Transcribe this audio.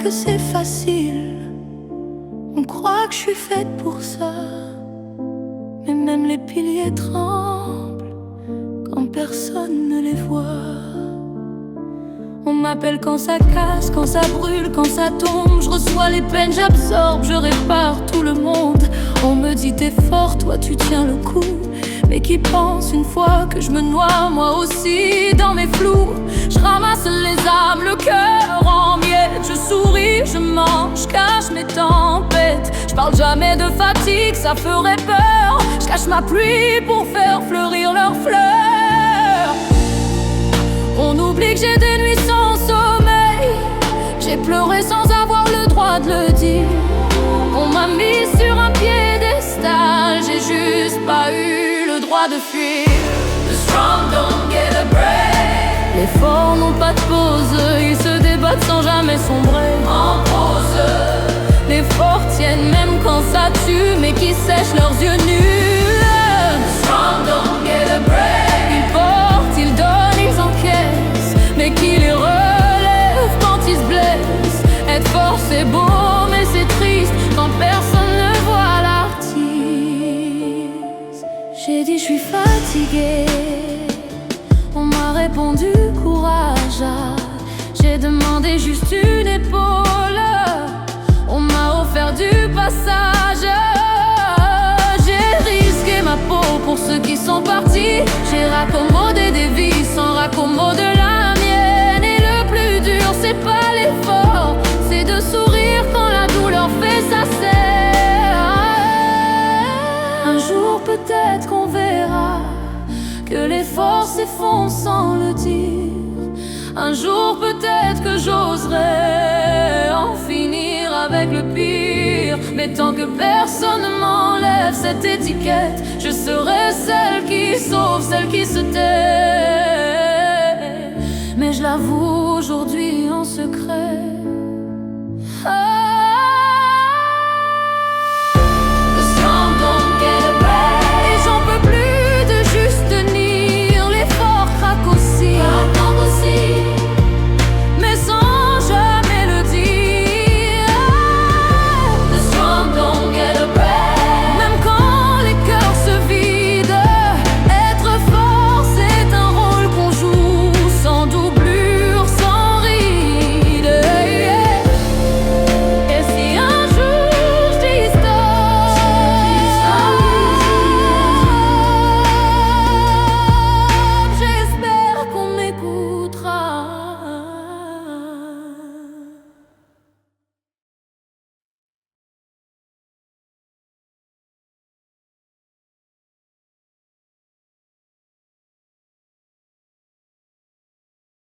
que c'est facile, on croit que je suis faite pour ça. Mais même les piliers tremblent quand personne ne les voit. On m'appelle quand ça casse, quand ça brûle, quand ça tombe. Je reçois les peines, j'absorbe, je répare tout le monde. On me dit t'es fort, toi tu tiens le coup. Mais qui pense une fois que je me noie moi aussi dans mes flous. Je ramasse les âmes, le cœur en miettes. Je souris, je mange, je cache mes tempêtes. Je parle jamais de fatigue, ça ferait peur. Je cache ma pluie pour faire fleurir leurs fleurs. On oublie que j'ai des nuits sans sommeil. J'ai pleuré sans avoir le droit de le dire. On m'a mis sur un piédestal, j'ai juste pas eu le droit de fuir. The strong don't get a break. Les forts n'ont pas de pause, ils se débattent sans jamais sombrer en pause. Les forts tiennent même quand ça tue, mais qui sèchent leurs yeux nus. The strong don't get a break. Ils portent, ils donnent, ils encaissent, mais qui les relève quand ils se blessent. Être fort c'est beau, mais c'est triste quand personne ne voit l'artiste. J'ai dit je suis fatiguée, on m'a répondu courage. J'ai demandé juste une épaule, on m'a offert du passage. J'ai risqué ma peau pour ceux qui sont partis. J'ai raccommodé des vies sans raccommoder la mienne. Et le plus dur c'est pas l'effort, c'est de sourire quand la douleur fait sa serre. Un jour peut-être qu'on verra que l'effort s'effondre sans le dire. Un jour peut-être que j'oserai en finir avec le pire. Mais tant que personne ne m'enlève cette étiquette, je serai celle qui sauve, celle qui se tait. Mais je l'avoue aujourd'hui en secret.